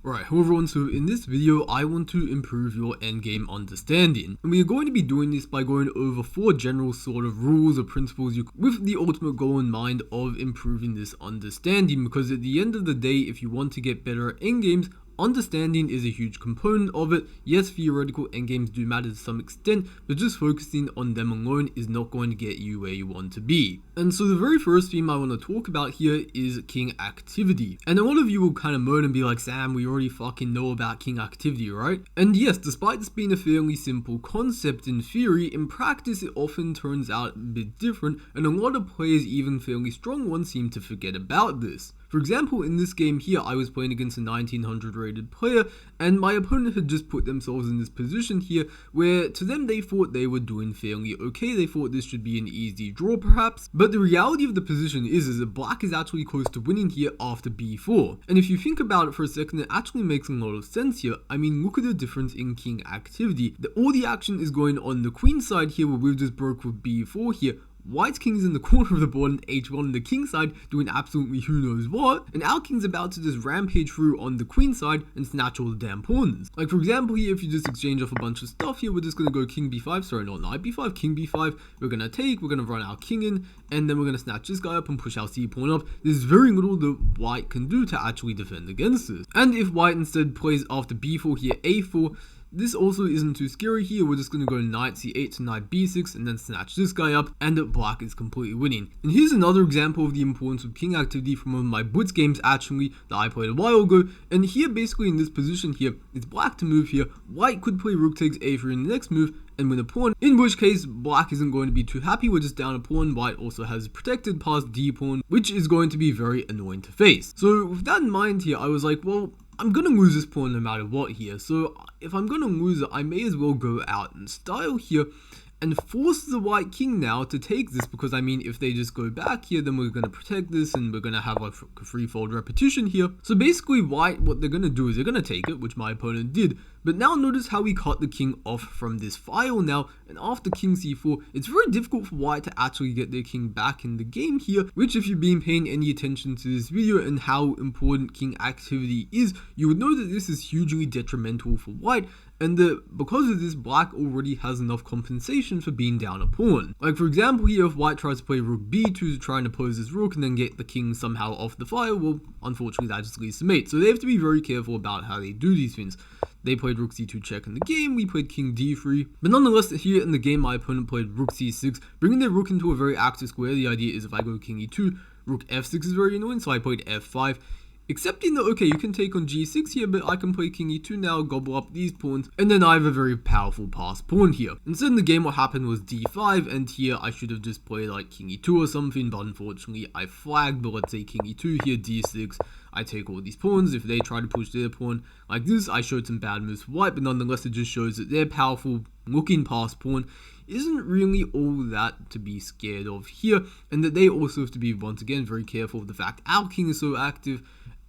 Right, hello everyone, so in this video I want to improve your endgame understanding, and we are going to be doing this by going over 4 general sort of rules or principles with the ultimate goal in mind of improving this understanding, because at the end of the day, if you want to get better at endgames, understanding is a huge component of it. Yes, theoretical endgames do matter to some extent, but just focusing on them alone is not going to get you where you want to be. And so the very first theme I want to talk about here is king activity. And a lot of you will kind of moan and be like, Sam, we already fucking know about king activity, right? And yes, despite this being a fairly simple concept in theory, in practice it often turns out a bit different, and a lot of players, even fairly strong ones, seem to forget about this. For example, in this game here, I was playing against a 1900 rated player, and my opponent had just put themselves in this position here, where to them they thought they were doing fairly okay. They thought this should be an easy draw perhaps, but the reality of the position is that black is actually close to winning here after b4. And if you think about it for a second, it actually makes a lot of sense here. I mean, look at the difference in king activity. All the action is going on the queen side here, where we've just broke with b4 here. White's king is in the corner of the board on h1 on the king side doing absolutely who knows what, and our king's about to just rampage through on the queen side and snatch all the damn pawns. Like for example here, if you just exchange off a bunch of stuff here, we're just going to go king b5, sorry not knight b5, king b5, we're going to take, we're going to run our king in, and then we're going to snatch this guy up and push our c pawn up. There's very little that white can do to actually defend against this. And if white instead plays after b4 here, a4, this also isn't too scary here. We're just going to go knight c8 to knight b6 and then snatch this guy up, and black is completely winning. And here's another example of the importance of king activity from one of my blitz games actually that I played a while ago. And here basically in this position here, it's black to move here. White could play rook takes a3 in the next move and win a pawn, in which case black isn't going to be too happy. We're just down a pawn. White also has protected past d pawn, which is going to be very annoying to face. So with that in mind here, I was like, well, I'm gonna lose this pawn no matter what here, so if I'm gonna lose it, I may as well go out in style here and force the white king now to take this, because I mean, if they just go back here, then we're going to protect this and we're going to have a threefold repetition here. So basically white, what they're going to do is they're going to take it, which my opponent did, but now notice how we cut the king off from this file now, and after king c4, it's very difficult for white to actually get their king back in the game here, which if you've been paying any attention to this video and how important king activity is, you would know that this is hugely detrimental for white, and because of this, black already has enough compensation for being down a pawn. Like for example here, if white tries to play rook b2 to try and oppose this rook and then get the king somehow off the file, well, unfortunately that just leads to mate. So they have to be very careful about how they do these things. They played rook c2 check in the game, we played king d3, but nonetheless here in the game my opponent played rook c6, bringing their rook into a very active square. The idea is if I go king e2, rook f6 is very annoying, so I played f5. Accepting that, okay, you can take on g6 here, but I can play king e2 now, gobble up these pawns, and then I have a very powerful passed pawn here. Instead in the game what happened was d5, and here I should have just played like king e2 or something, but unfortunately I flagged. But let's say king e2 here, d6, I take all these pawns. If they try to push their pawn like this, I showed some bad moves for white, but nonetheless it just shows that their powerful looking passed pawn isn't really all that to be scared of here, and that they also have to be once again very careful of the fact our king is so active.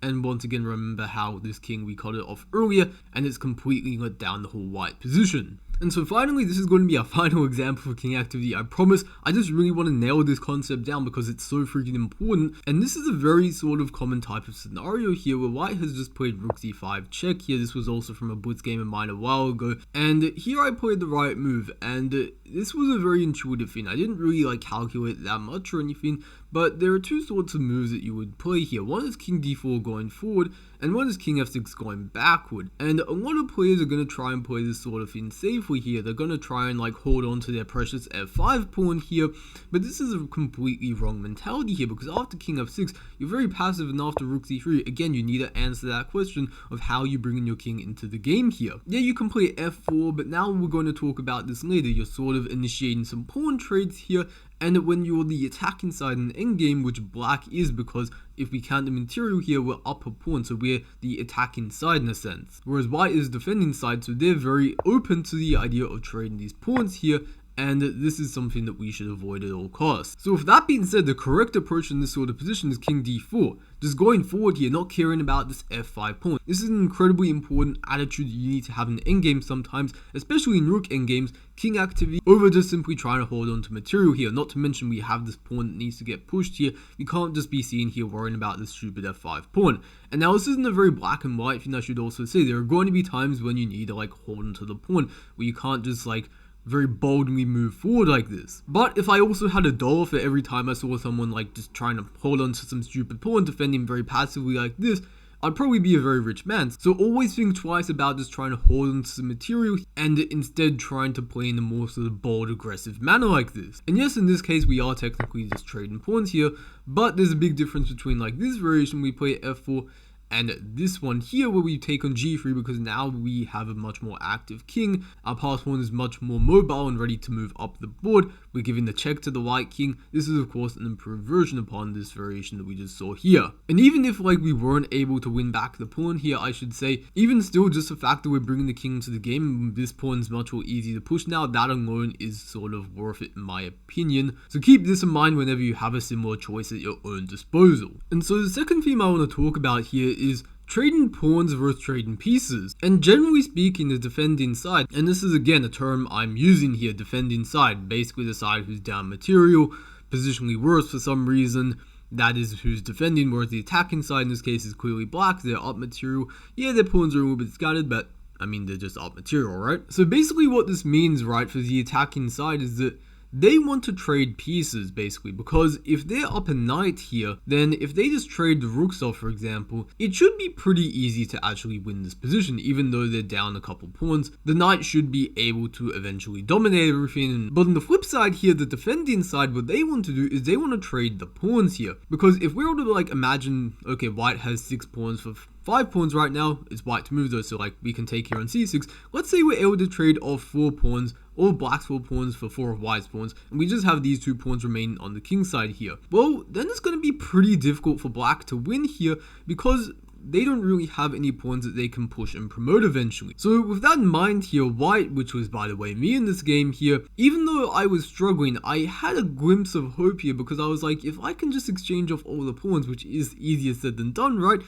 And once again, remember how this king, we cut it off earlier, and it's completely let down the whole white position. And so finally, this is going to be our final example for king activity, I promise. I just really want to nail this concept down because it's so freaking important. And this is a very sort of common type of scenario here where white has just played rook c5 check here. This was also from a blitz game of mine a while ago. And here I played the right move, and this was a very intuitive thing. I didn't really like calculate that much or anything, but there are two sorts of moves that you would play here. One is king d4 going forward, and one is king f6 going backward. And a lot of players are going to try and play this sort of thing safely here. They're going to try and like hold on to their precious f5 pawn here, but this is a completely wrong mentality here, because after king f6, you're very passive, and after rook c3, again, you need to answer that question of how you bring in your king into the game here. Yeah, you can play f4, but now we're going to talk about this later. You're sort of initiating some pawn trades here, and when you're the attacking side in the endgame, which black is, because if we count the material here, we're up a pawn, so we're the attacking side in a sense. Whereas white is defending side, so they're very open to the idea of trading these pawns here, and this is something that we should avoid at all costs. So with that being said, the correct approach in this sort of position is king d4. Just going forward here, not caring about this f5 pawn. This is an incredibly important attitude that you need to have in endgame sometimes, especially in rook endgames, king activity over just simply trying to hold on to material here. Not to mention we have this pawn that needs to get pushed here. You can't just be seen here worrying about this stupid f5 pawn. And now this isn't a very black and white thing, I should also say. There are going to be times when you need to like hold on to the pawn, where you can't just like very boldly move forward like this. But if I also had a dollar for every time I saw someone like just trying to hold on to some stupid pawn, defending very passively like this, I'd probably be a very rich man. So always think twice about just trying to hold on to some material and instead trying to play in a more sort of bold, aggressive manner like this. And yes, in this case, we are technically just trading pawns here, but there's a big difference between like this variation we play f4 and this one here where we take on g3, because now we have a much more active king. Our pass pawn is much more mobile and ready to move up the board. We're giving the check to the white king. This is of course an improved version upon this variation that we just saw here. And even if like we weren't able to win back the pawn here, I should say, even still, just the fact that we're bringing the king into the game, this pawn is much more easy to push now. That alone is sort of worth it in my opinion. So keep this in mind whenever you have a similar choice at your own disposal. And so the second theme I want to talk about here is trading pawns versus trading pieces. And generally speaking, the defending side, and this is again a term I'm using here, defending side, basically the side who's down material, positionally worse for some reason, that is who's defending, whereas the attacking side in this case is clearly black, they're up material. Yeah, their pawns are a little bit scattered, but I mean, they're just up material, right? So basically what this means, right, for the attacking side is that they want to trade pieces, basically, because if they're up a knight here, then if they just trade the rooks off, for example, it should be pretty easy to actually win this position, even though they're down a couple pawns. The knight should be able to eventually dominate everything. But on the flip side here, the defending side, what they want to do is they want to trade the pawns here. Because if we were to like imagine, okay, white has 6 pawns for 5 pawns right now, it's white to move though, so like we can take here on c6. Let's say we're able to trade off 4 pawns, all black's 4 pawns for 4 of white's pawns, and we just have these 2 pawns remaining on the king side here. Well, then it's going to be pretty difficult for black to win here, because they don't really have any pawns that they can push and promote eventually. So with that in mind here, white, which was by the way me in this game here, even though I was struggling, I had a glimpse of hope here, because I was like, if I can just exchange off all the pawns, which is easier said than done, right?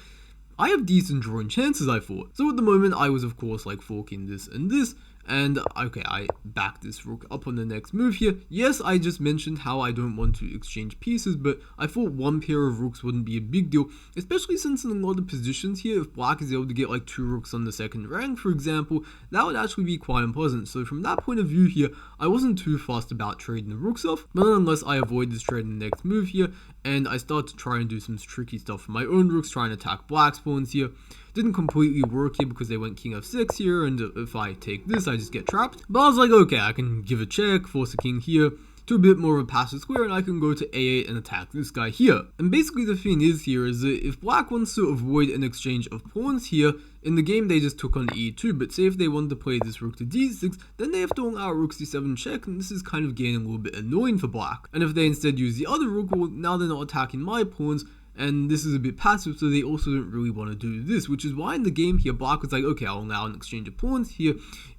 I have decent drawing chances, I thought. So at the moment, I was of course like forking this and this, and okay, I backed this rook up on the next move here. Yes, I just mentioned how I don't want to exchange pieces, but I thought one pair of rooks wouldn't be a big deal, especially since in a lot of positions here, if black is able to get like 2 rooks on the second rank, for example, that would actually be quite unpleasant. So from that point of view here, I wasn't too fussed about trading the rooks off, but unless I avoid this trade in the next move here, and I start to try and do some tricky stuff for my own rooks, trying to attack black's pawns here. Didn't completely work here because they went king f6 here, and if I take this, I just get trapped. But I was like, okay, I can give a check, force a king here to a bit more of a passive square, and I can go to a8 and attack this guy here. And basically the thing is here is that if black wants to avoid an exchange of pawns here, in the game they just took on e2, but say if they wanted to play this rook to d6, then they have to allow rook c7 check, and this is kind of getting a little bit annoying for black. And if they instead use the other rook, well, now they're not attacking my pawns, and this is a bit passive, so they also don't really want to do this, which is why in the game here, black was like, okay, I'll allow an exchange of pawns here,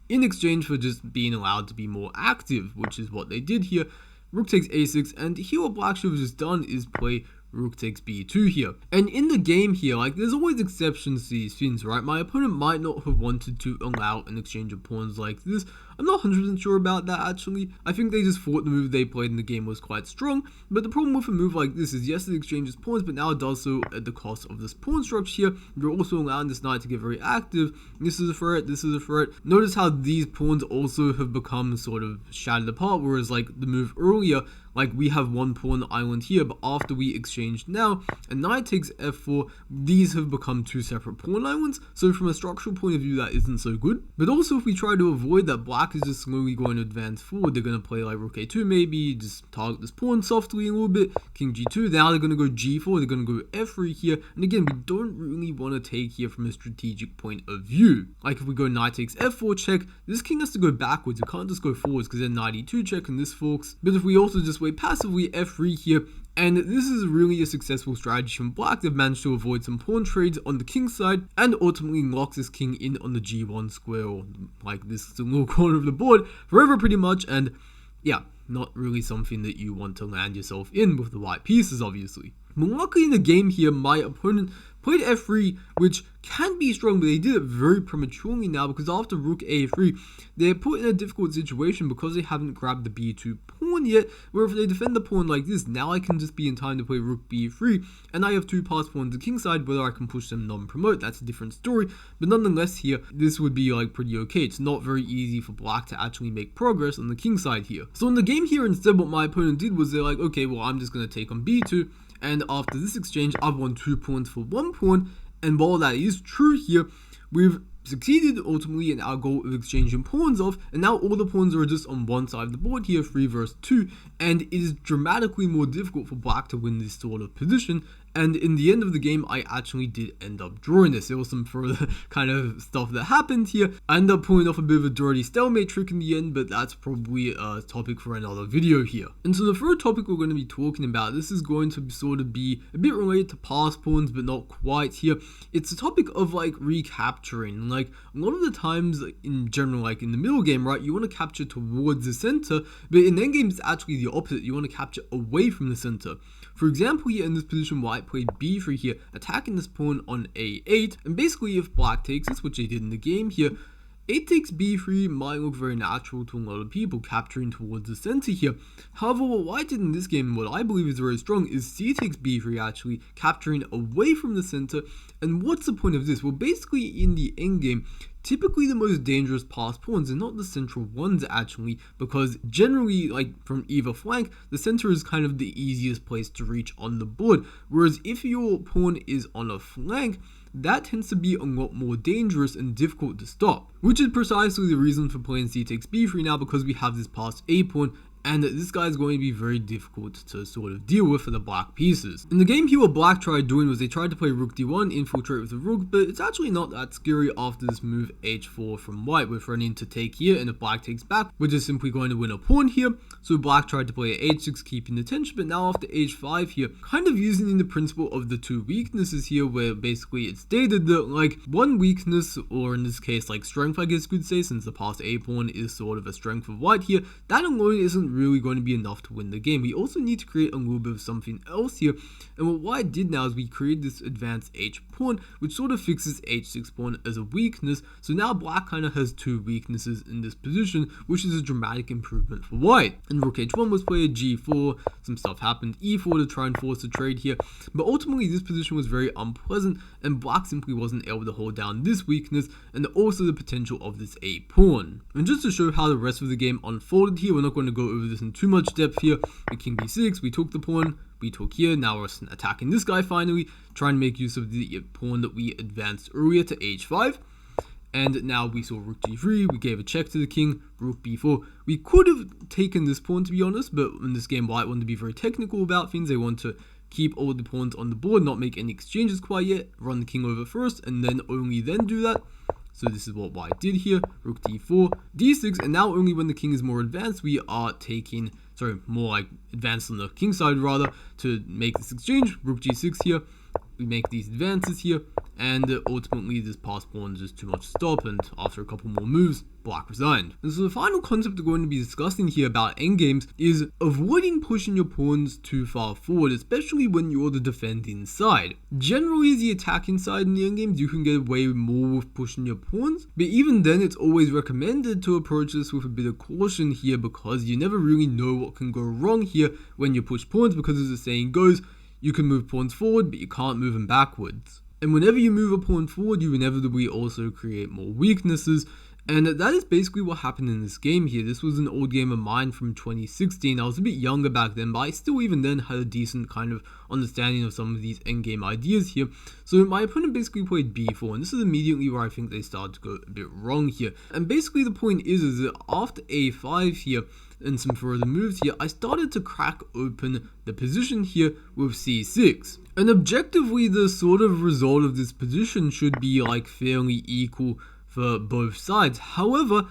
in exchange for just being allowed to be more active, which is what they did here. Rook takes a6, and here what black should have just done is play rook takes b2 here. And in the game here, like, there's always exceptions to these things, right? My opponent might not have wanted to allow an exchange of pawns like this. I'm not 100% sure about that, actually. I think they just thought the move they played in the game was quite strong, but the problem with a move like this is, yes, it exchanges pawns, but now it does so at the cost of this pawn structure here. You're also allowing this knight to get very active. This is a threat, this is a threat. Notice how these pawns also have become sort of shattered apart, whereas like the move earlier, like we have one pawn island here, but after we exchange now, and knight takes f4, these have become 2 separate pawn islands. So from a structural point of view, that isn't so good. But also if we try to avoid that, black is just slowly going to advance forward. They're going to play like rook a2 maybe, just target this pawn softly a little bit, king g2, now they're going to go g4, they're going to go f3 here, and again, we don't really want to take here from a strategic point of view. Like if we go knight takes f4 check, this king has to go backwards, it can't just go forwards because then knight e2 check and this forks. But if we also just wait passively f3 here, and this is really a successful strategy from black. They've managed to avoid some pawn trades on the king side and ultimately locks this king in on the g1 square, or like this little corner of the board forever pretty much. And Yeah, not really something that you want to land yourself in with the white pieces, obviously. But luckily in the game here, my opponent played f3, which can be strong, but they did it very prematurely now, because after rook a3, they're put in a difficult situation because they haven't grabbed the b2 pawn yet, where if they defend the pawn like this, now I can just be in time to play rook b3, and I have two passed pawns to kingside. Whether I can push them non-promote, that's a different story, but nonetheless here, this would be like pretty okay. It's not very easy for black to actually make progress on the kingside here. So in the game here, instead what my opponent did was they're like, okay, well I'm just going to take on b2, and after this exchange, I've won 2 pawns for 1 pawn, and while that is true here, we've succeeded ultimately in our goal of exchanging pawns off, and now all the pawns are just on one side of the board here, 3 versus 2, and it is dramatically more difficult for black to win this sort of position. And in the end of the game, I actually did end up drawing this. There was some further kind of stuff that happened here. I ended up pulling off a bit of a dirty stalemate trick in the end, but that's probably a topic for another video here. And so the third topic we're going to be talking about, this is going to sort of be a bit related to passed pawns, but not quite here. It's a topic of like recapturing. Like a lot of the times in general, like in the middle game, right, you want to capture towards the center, but in endgame it's actually the opposite. You want to capture away from the center. For example, here in this position, white played b3 here, attacking this pawn on a8, and basically if black takes this, which they did in the game here, 8 takes b3 might look very natural to a lot of people, capturing towards the center here. However, what white did in this game, and what I believe is very strong, is c takes b3 actually, capturing away from the center. And what's the point of this? Well, basically in the endgame, typically the most dangerous passed pawns are not the central ones actually, because generally, like from either flank, the center is kind of the easiest place to reach on the board. Whereas if your pawn is on a flank, that tends to be a lot more dangerous and difficult to stop. Which is precisely the reason for playing c takes b3 now, because we have this passed a pawn, and this guy is going to be very difficult to sort of deal with for the black pieces. In the game here, what black tried doing was they tried to play rook d1, infiltrate with the rook, but it's actually not that scary after this move h4 from white. We're threatening to take here, and if black takes back, we're just simply going to win a pawn here. So black tried to play h6, keeping the tension, but now after h5 here, kind of using the principle of the two weaknesses here, where basically it's stated that like one weakness, or in this case like strength I guess you could say, since the passed a pawn is sort of a strength of white here, that alone isn't really going to be enough to win the game. We also need to create a little bit of something else here, and what white did now is we created this advanced h pawn, which sort of fixes h6 pawn as a weakness. So now black kind of has two weaknesses in this position, which is a dramatic improvement for white. And rook h1 was played, g4, some stuff happened, e4 to try and force a trade here, but ultimately this position was very unpleasant, and black simply wasn't able to hold down this weakness and also the potential of this a pawn. And just to show how the rest of the game unfolded here, we're not going to go over this in too much depth here. The king b6, we took the pawn, we took here, now we're attacking this guy finally, trying to make use of the pawn that we advanced earlier to h5. And now we saw rook g3, we gave a check to the king, rook b4. We could have taken this pawn to be honest, but in this game white wanted to be very technical about things. They want to keep all the pawns on the board, not make any exchanges quite yet, run the king over first, and then only then do that. So this is what white did here, rook d4, d6, and now only when the king is more advanced, we are taking, more like advanced on the king side rather, to make this exchange, rook g6 here. We make these advances here, and ultimately this passed pawn is just too much to stop, and after a couple more moves, black resigned. And so the final concept we're going to be discussing here about endgames is avoiding pushing your pawns too far forward, especially when you're the defending side. Generally, as the attacking side in the endgames, you can get away more with pushing your pawns, but even then it's always recommended to approach this with a bit of caution here, because you never really know what can go wrong here when you push pawns, because as the saying goes, you can move pawns forward, but you can't move them backwards. And whenever you move a pawn forward, you inevitably also create more weaknesses. And that is basically what happened in this game here. This was an old game of mine from 2016. I was a bit younger back then, but I still even then had a decent kind of understanding of some of these endgame ideas here. So my opponent basically played b4, and this is immediately where I think they started to go a bit wrong here. And basically the point is that after a5 here, and some further moves here, I started to crack open the position here with c6. And objectively, the sort of result of this position should be like fairly equal for both sides. However,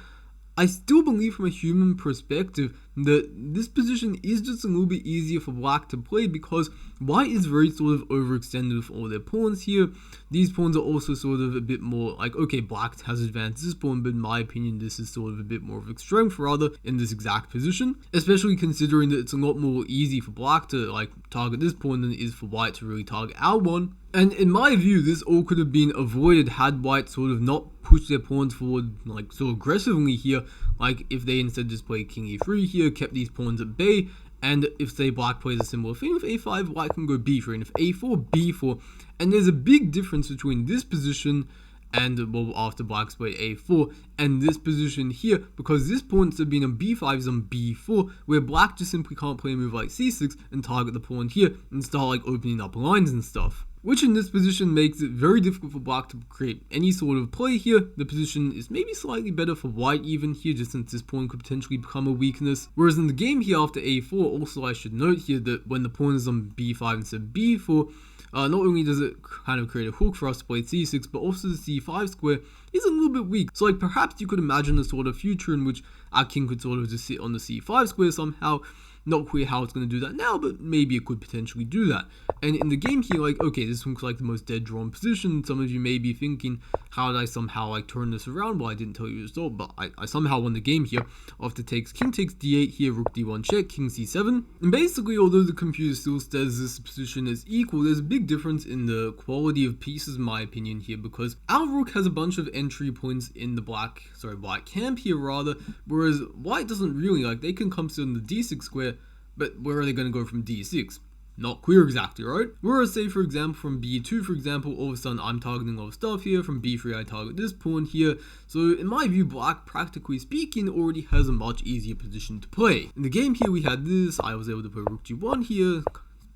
I still believe from a human perspective that this position is just a little bit easier for black to play because white is very sort of overextended with all their pawns here. These pawns are also sort of a bit more like, okay, black has advanced this pawn, but in my opinion, this is sort of a bit more of a strength rather in this exact position, especially considering that it's a lot more easy for black to like target this pawn than it is for white to really target our one. And in my view, this all could have been avoided had white sort of not pushed their pawns forward like so aggressively here, like if they instead just played king e3 here, kept these pawns at bay, and if say black plays a similar thing with a5, white can go b3, and if a4, b4, and there's a big difference between this position and well after black's played a4 and this position here, because this pawn instead of being on b5 is on b4, where black just simply can't play a move like c6 and target the pawn here and start like opening up lines and stuff. Which in this position makes it very difficult for black to create any sort of play here. The position is maybe slightly better for white even here, just since this pawn could potentially become a weakness. Whereas in the game here after a4, also I should note here that when the pawn is on b5 instead of b4, not only does it kind of create a hook for us to play c6, but also the c5 square is a little bit weak. So like perhaps you could imagine a sort of future in which our king could sort of just sit on the c5 square somehow. Not clear how it's going to do that now, but maybe it could potentially do that. And in the game here, like, okay, this looks like the most dead drawn position. Some of you may be thinking, how did I somehow like turn this around? Well, I didn't tell you the result, but I somehow won the game here. After king takes d8 here, rook d1 check, king c7. And basically, although the computer still says this position is equal, there's a big difference in the quality of pieces, in my opinion here, because our rook has a bunch of entry points in the white camp here rather, whereas white doesn't really. Like, they can come sit on the d6 square, but where are they going to go from d6? Not clear exactly, right? Whereas say for example from b2, for example, all of a sudden I'm targeting all stuff here. From b3 I target this pawn here. So in my view, black, practically speaking, already has a much easier position to play. In the game here we had this, I was able to play rook g1 here,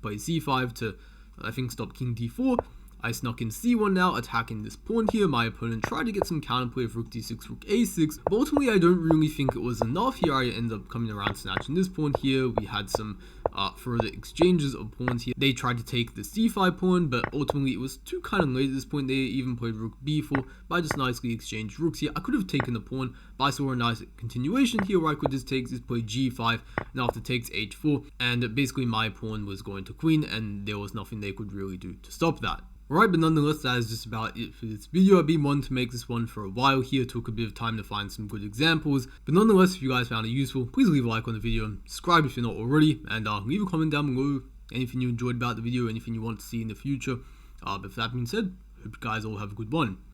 play c5 to I think stop king d4. I snuck in c1 now, attacking this pawn here. My opponent tried to get some counterplay of rook d6, rook a6, but ultimately I don't really think it was enough here. I ended up coming around snatching this pawn here. We had some further exchanges of pawns here. They tried to take the c5 pawn, but ultimately it was too kind of late at this point. They even played rook b4, but I just nicely exchanged rooks here. I could have taken the pawn, but I saw a nice continuation here where I could just take this, play g5, and after takes h4, and basically my pawn was going to queen, and there was nothing they could really do to stop that. Alright, but nonetheless, that is just about it for this video. I've been wanting to make this one for a while here. Took a bit of time to find some good examples. But nonetheless, if you guys found it useful, please leave a like on the video and subscribe if you're not already. And leave a comment down below anything you enjoyed about the video, anything you want to see in the future. But with that being said, hope you guys all have a good one.